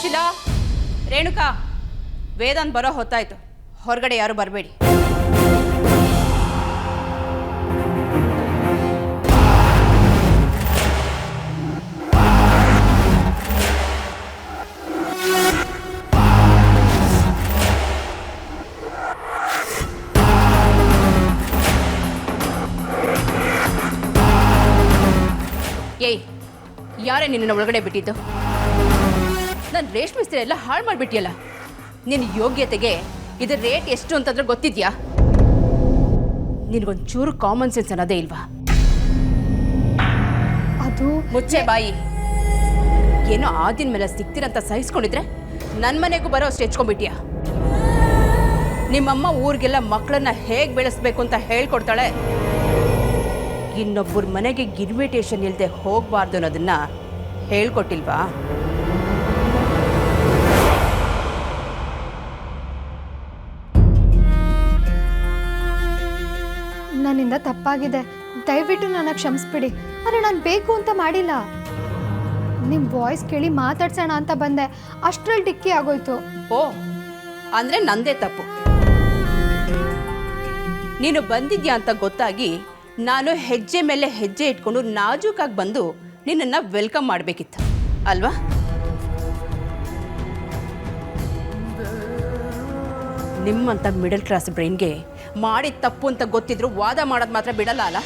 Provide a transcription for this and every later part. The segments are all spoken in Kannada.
ಸುಶೀಲಾ, ರೇಣುಕಾ, ವೇದಾಂತ್ ಬರೋ ಹೊತ್ತಾಯ್ತು. ಹೊರಗಡೆ ಯಾರು ಬರಬೇಡಿ. ಏಯ್, ಯಾರೇ ನಿನ್ನ ಒಳಗಡೆ ಬಿಟ್ಟಿದ್ದು? ನಾನು ರೇಷ್ಮೆ ಸೀರೆ ಎಲ್ಲ ಹಾಳು ಮಾಡಿಬಿಟ್ಟಿಯಲ್ಲ. ನಿನ್ನ ಯೋಗ್ಯತೆಗೆ ಇದರ ರೇಟ್ ಎಷ್ಟು ಅಂತಂದ್ರೆ ಗೊತ್ತಿದ್ಯಾ? ನಿನಗೊಂಚೂರು ಕಾಮನ್ ಸೆನ್ಸ್ ಅನ್ನೋದೇ ಇಲ್ವಾ? ಅದು ಮುಚ್ಚೆ ಬಾಯಿ. ಏನೋ ಆದಿನ ಮೇಲೆ ಸಿಗ್ತೀರಂತ ಸಹಿಸ್ಕೊಂಡಿದ್ರೆ ನನ್ನ ಮನೆಗೂ ಬರೋ ಅಷ್ಟು ಹೆಚ್ಕೊಂಡ್ಬಿಟ್ಟಿಯಾ? ನಿಮ್ಮಮ್ಮ ಊರಿಗೆಲ್ಲ ಮಕ್ಕಳನ್ನ ಹೇಗೆ ಬೆಳೆಸ್ಬೇಕು ಅಂತ ಹೇಳ್ಕೊಡ್ತಾಳೆ. ಇನ್ನೊಬ್ಬರ ಮನೆಗೆ ಇನ್ವಿಟೇಷನ್ ಇಲ್ಲದೆ ಹೋಗಬಾರ್ದು ಅನ್ನೋದನ್ನ ಹೇಳ್ಕೊಟ್ಟಿಲ್ವಾ? ನನ್ನಿಂದ ತಪ್ಪಾಗಿದೆ, ದಯವಿಟ್ಟು ನನ್ನ ಕ್ಷಮಿಸ್ಬಿಡಿ. ಆದರೆ ನಾನು ಬೇಕು ಅಂತ ಮಾಡಿಲ್ಲ. ನಿಮ್ಮ ವಾಯ್ಸ್ ಕೇಳಿ ಮಾತಾಡ್ಸೋಣ ಅಂತ ಬಂದೆ, ಅಷ್ಟರಲ್ಲಿ ಡಿಕ್ಕಿ ಆಗೋಯ್ತು. ಓ, ಅಂದರೆ ನಂದೇ ತಪ್ಪು. ನೀನು ಬಂದಿದ್ಯಾ ಅಂತ ಗೊತ್ತಾಗಿ ನಾನು ಹೆಜ್ಜೆ ಮೇಲೆ ಹೆಜ್ಜೆ ಇಟ್ಕೊಂಡು ನಾಜೂಕಾಗಿ ಬಂದು ನಿನ್ನನ್ನು ವೆಲ್ಕಮ್ ಮಾಡಬೇಕಿತ್ತು ಅಲ್ವಾ? ನಿಮ್ಮಂಥ ಮಿಡಲ್ ಕ್ಲಾಸ್ ಬ್ರೈನ್ಗೆ ಮಾಡಿದ ತಪ್ಪು ಅಂತ ಗೊತ್ತಿದ್ರು ವಾದ ಮಾಡೋದು ಮಾತ್ರ ಬಿಡಲ್ಲ ಅಲ್ಲ?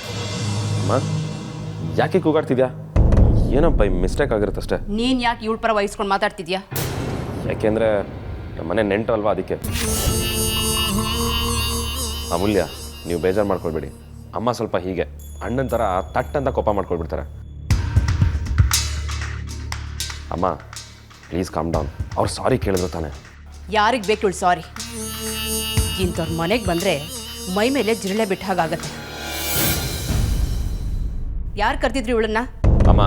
ಯಾಕೆ ಕೂಗಾಡ್ತಿದ್ಯಾ? ಏನಪ್ಪ ಮಿಸ್ಟೇಕ್ ಆಗಿರುತ್ತಷ್ಟೇ. ನೀನು ಯಾಕೆ ಇವಳ ಪರ ವಹಿಸ್ಕೊಂಡು ಮಾತಾಡ್ತಿದ್ಯಾ? ಯಾಕೆಂದರೆ ನಮ್ಮ ಮನೆ ನೆಂಟು ಅಲ್ವಾ, ಅದಕ್ಕೆ. ಅಮೂಲ್ಯ, ನೀವು ಬೇಜಾರು ಮಾಡ್ಕೊಳ್ಬೇಡಿ. ಅಮ್ಮ ಸ್ವಲ್ಪ ಹೀಗೆ ಅಣ್ಣನ ಥರ ತಟ್ಟಂತ ಕೋಪ ಮಾಡ್ಕೊಳ್ಬಿಡ್ತಾರೆ. ಅಮ್ಮ ಪ್ಲೀಸ್ ಕಾಮ್ ಡೌನ್. ಅವ್ರು ಸಾರಿ ಕೇಳಿದ್ರು ತಾನೆ. ಯಾರಿಗೆ ಬೇಕು ಇವಳು ಸಾರಿ? ಇಂಥವ್ರ ಮನೆಗೆ ಬಂದರೆ ಮೈ ಮೇಲೆ ಜಿರಳೆ ಬಿಟ್ಟ ಹಾಗಾಗತ್ತೆ. ಯಾರು ಕರ್ತಿದ್ರು ಇವಳನ್ನ? ಅಮ್ಮ,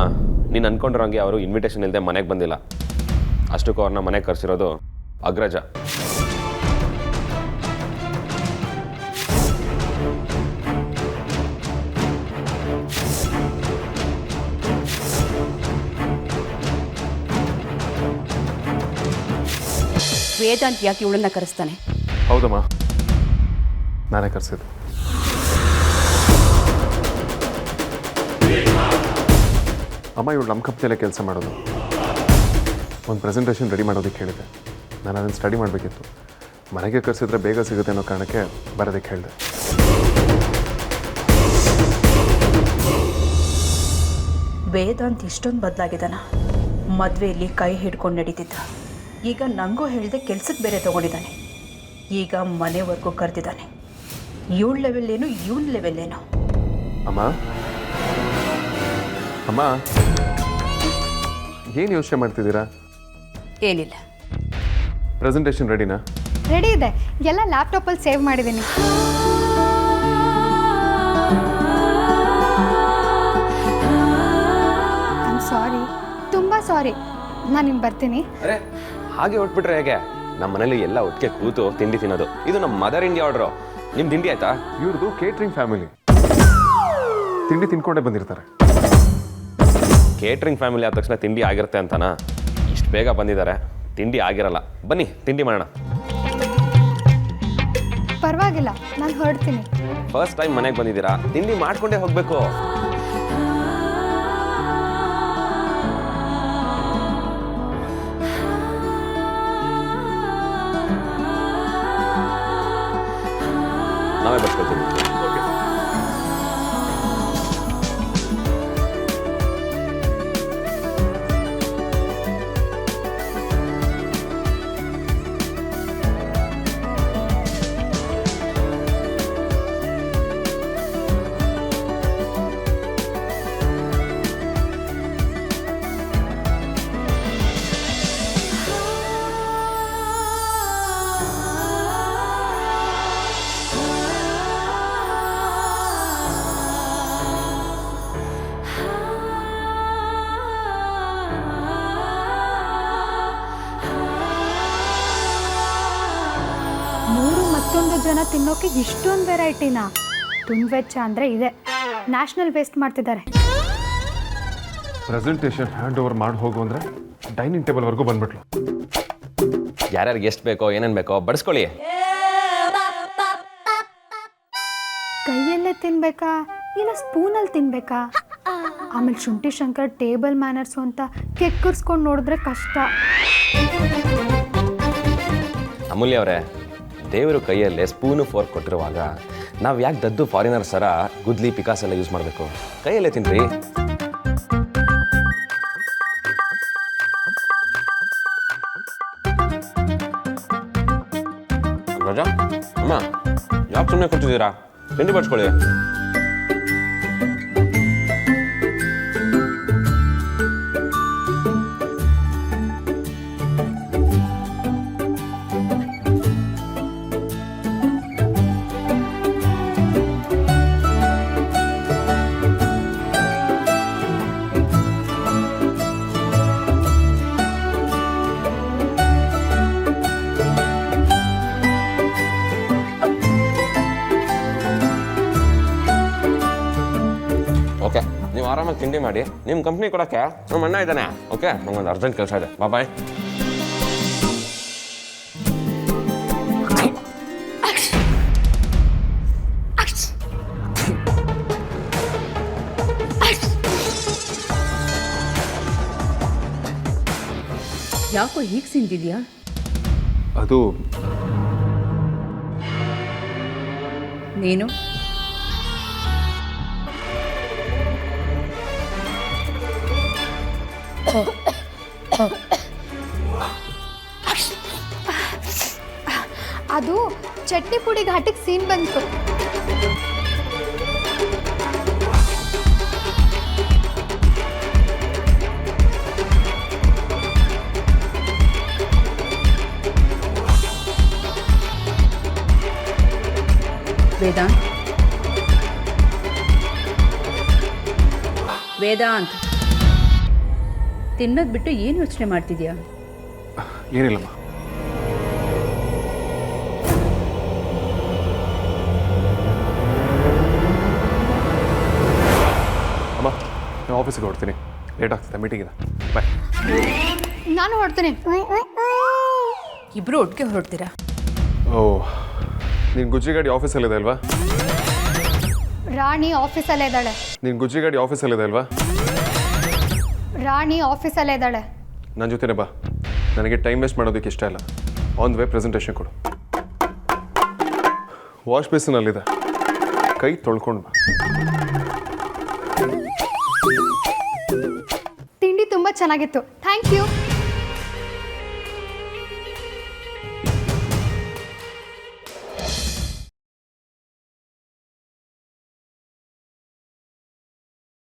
ನೀನು ಅನ್ಕೊಂಡಿರೋಂಗೆ ಅವರು ಇನ್ವಿಟೇಷನ್ ಇಲ್ಲದೆ ಮನೆಗೆ ಬಂದಿಲ್ಲ. ಅಷ್ಟಕ್ಕೂ ಅವ್ರನ್ನ ಮನೆಗೆ ಕರೆಸಿರೋದು ಅಗ್ರಜ. ವೇದಾಂತ್ ಯಾಕೆ ಇವಳನ್ನ ಕರೆಸ್ತಾನೆ? ಹೌದಮ್ಮ, ನಾನೇ ಕರೆಸಿದ್ದು. ಅಮ್ಮ, ಇವಳು ನಮ್ಮ ಕಂಪ್ನಿಯಲ್ಲೇ ಕೆಲಸ ಮಾಡೋದು. ಒಂದು ಪ್ರೆಸೆಂಟೇಷನ್ ರೆಡಿ ಮಾಡೋದಕ್ಕೆ ಹೇಳಿದೆ. ನಾನು ಅದನ್ನು ಸ್ಟಡಿ ಮಾಡಬೇಕಿತ್ತು. ಮನೆಗೆ ಕರೆಸಿದ್ರೆ ಬೇಗ ಸಿಗುತ್ತೆ ಅನ್ನೋ ಕಾರಣಕ್ಕೆ ಬರೋದಕ್ಕೆ ಹೇಳಿದೆ. ವೇದಾಂತ್ ಇಷ್ಟೊಂದು ಬದಲಾಗಿದ್ದಾನ. ಮದುವೆಯಲ್ಲಿ ಕೈ ಹಿಡ್ಕೊಂಡು ನಡೀತಿದ್ದ, ಈಗ ನನಗೂ ಹೇಳಿದೆ ಕೆಲ್ಸಕ್ಕೆ ಬೇರೆ ತೊಗೊಂಡಿದ್ದಾನೆ. ಈಗ ಮನೆವರೆಗೂ ಕರೆದಿದ್ದಾನೆ. ಇವಳ ಲೆವೆಲ್ ಏನು, ಇವನ ಲೆವೆಲ್ ಏನು? ಅಮ್ಮ ಅಮ್ಮ, ಏನು ಯೋಚನೆ ಮಾಡ್ತಿದ್ದೀರಾ? ಏನಿಲ್ಲ. ಪ್ರೆಸೆಂಟೇಷನ್ ರೆಡಿನಾ? ರೆಡಿ ಇದೆ, ಎಲ್ಲ ಲ್ಯಾಪ್ಟಾಪಲ್ಲಿ ಸೇವ್ ಮಾಡಿದ್ದೀನಿ. ಸಾರಿ, ತುಂಬ ಸಾರಿ. ನಾನು ಇನ್ನು ಬರ್ತೀನಿ. ಅರೆ, ಹಾಗೆ ಹೊಟ್ಬಿಟ್ರೆ ಹೇಗೆ? ನಮ್ಮ ಮನೇಲಿ ಎಲ್ಲ ಒಟ್ಟಿಗೆ ಕೂತು ತಿಂಡಿ ತಿನ್ನೋದು. ಇದು ನಮ್ಮ ಮದರ್ ಇಂಡಿಯಾ ಆರ್ಡ್ರು. ನಿಮ್ಮ ತಿಂಡಿ ಆಯ್ತಾ? ಇವ್ರದ್ದು ಕೇಟ್ರಿಂಗ್ ಫ್ಯಾಮಿಲಿ. ತಿಂಡಿ ತಿನ್ಕೊಂಡೇ ಬಂದಿರ್ತಾರೆ. ಕೇಟ್ರಿಂಗ್ ಫ್ಯಾಮಿಲಿ ಆದ ತಕ್ಷಣ ತಿಂಡಿ ಆಗಿರುತ್ತೆ ಅಂತನಾ? ಇಷ್ಟು ಬೇಗ ಬಂದಿದ್ದಾರೆ, ತಿಂಡಿ ಆಗಿರಲ್ಲ. ಬನ್ನಿ ತಿಂಡಿ ಮಾಡೋಣ. ಪರವಾಗಿಲ್ಲ, ನಾನು ಹೊರಡ್ತೀನಿ. ಫಸ್ಟ್ ಟೈಮ್ ಮನೆಗೆ ಬಂದಿದ್ದೀರಾ, ತಿಂಡಿ ಮಾಡ್ಕೊಂಡೇ ಹೋಗಬೇಕು. ನಾವೇ ಬರ್ಕೊಳ್ತೀವಿ. ಮತ್ತೊಂದು ಜನ ತಿನ್ನೋಕೆ ಇಷ್ಟೊಂದು ವೆರೈಟಿನಾ? ತುಂಬ ವೆಚ್ಚ ಅಂದರೆ ಇದೆ. ನ್ಯಾಷನಲ್ ವೇಸ್ಟ್ ಮಾಡ್ತಿದ್ದಾರೆ. ಪ್ರೆಸೆಂಟೇಷನ್ ಹ್ಯಾಂಡ್ ಓವರ್ ಮಾಡಿ ಹೋಗು ಅಂದರೆ ಡೈನಿಂಗ್ ಟೇಬಲ್ವರೆಗೂ ಬಂದ್ಬಿಟ್ಲು. ಯಾರ್ಯಾರಿಗೆ ಎಷ್ಟು ಬೇಕೋ ಏನೇನು ಬೇಕೋ ಬಡಿಸ್ಕೊಳ್ಳಿ. ಕೈಯಲ್ಲೇ ತಿನ್ಬೇಕಾ ಇಲ್ಲ ಸ್ಪೂನಲ್ಲಿ ತಿನ್ಬೇಕಾ? ಆಮೇಲೆ ಶುಂಠಿ ಶಂಕರ್ ಟೇಬಲ್ ಮ್ಯಾನರ್ಸು ಅಂತ ಕೆಕ್ಕರ್ಸ್ಕೊಂಡು ನೋಡಿದ್ರೆ ಕಷ್ಟ. ಅಮೂಲ್ಯ ಅವರೇ, ದೇವರು ಕೈಯಲ್ಲೇ ಸ್ಪೂನು ಫೋರ್ಕ್ ಕೊಟ್ಟಿರುವಾಗ ನಾವು ಯಾಕೆ ದದ್ದು ಫಾರಿನರ್ಸ್ ಥರ ಗುದ್ಲಿ ಪಿಕಾಸ್ ಎಲ್ಲ ಯೂಸ್ ಮಾಡಬೇಕು? ಕೈಯಲ್ಲೇ ತಿನ್ರಿ. ರಾಜಾ, ಅಮ್ಮ ಯಾಕೆ ಸುಮ್ಮನೆ ಕೊಡ್ತಿದ್ದೀರಾ? ತಿಂಡಿ ಬಡ್ಸ್ಕೊಳ್ಳಿ. ಓಕೆ, ನೀವು ಆರಾಮಾಗಿ ತಿಂಡಿ ಮಾಡಿ. ನಿಮ್ಮ ಕಂಪ್ನಿ ಕೊಡೋಕ್ಕೆ ನಮ್ಮ ಅಣ್ಣ ಇದ್ದಾನೆ. ಓಕೆ, ನಂಗೊಂದು ಅರ್ಜೆಂಟ್ ಕೆಲಸ ಇದೆ. ಬಾಯ್. ಯಾಕೋ ಹೀಗೆ ಸಿಂದಿದ್ಯಾ? ಅದು ನೀನು ಅದು ಚಟ್ನಿ ಪುಡಿ ಘಾಟಿಗೆ ಸೀನ್ ಬಂತು. ವೇದಾಂತ್, ತಿನ್ನೋದು ಬಿಟ್ಟು ಏನು ಯೋಚನೆ ಮಾಡ್ತಿದ್ಯಾ? ಏನಿಲ್ಲಮ್ಮ. ಅಮ್ಮ, ನಾನು ಆಫೀಸಿಗೆ ಹೊರಡ್ತೀನಿ. ಲೇಟ್ ಆಗ್ತದೆ, ಮೀಟಿಂಗ್ ಇದೆ. ಬಾಯ್. ನಾನು ಹೊರಡ್ತೀನಿ. ಇಬ್ರು ಒಟ್ಟಿಗೆ ಹೊರಡ್ತೀರಾ? ಓ, ನೀನು ಗುಜ್ಜಿ ಗಾಡಿ ಆಫೀಸಲ್ಲಿದೆ ಅಲ್ವಾ? ರಾಣಿ ಆಫೀಸಲ್ಲೇ ಇದ್ದಾಳೆ. ನೀನು ಗುಜ್ಜಿ ಗಾಡಿ ಆಫೀಸಲ್ಲಿದೆ ಅಲ್ವಾ? ರಾಣಿ ಆಫೀಸಲ್ಲೇ ಇದ್ದಾಳೆ. ನನ್ನ ಜೊತೆನೇ ಬಾ. ನನಗೆ ಟೈಮ್ ವೇಸ್ಟ್ ಮಾಡೋದಕ್ಕೆ ಇಷ್ಟ ಇಲ್ಲ. ಆನ್ ದ ವೇ ಪ್ರೆಸೆಂಟೇಷನ್ ಕೊಡು. ವಾಶ್ ಬೇಸಿನಲ್ಲಿದೆ, ಕೈ ತೊಳ್ಕೊಂಡು ಬಾ. ತಿಂಡಿ ತುಂಬ ಚೆನ್ನಾಗಿತ್ತು. Thank you.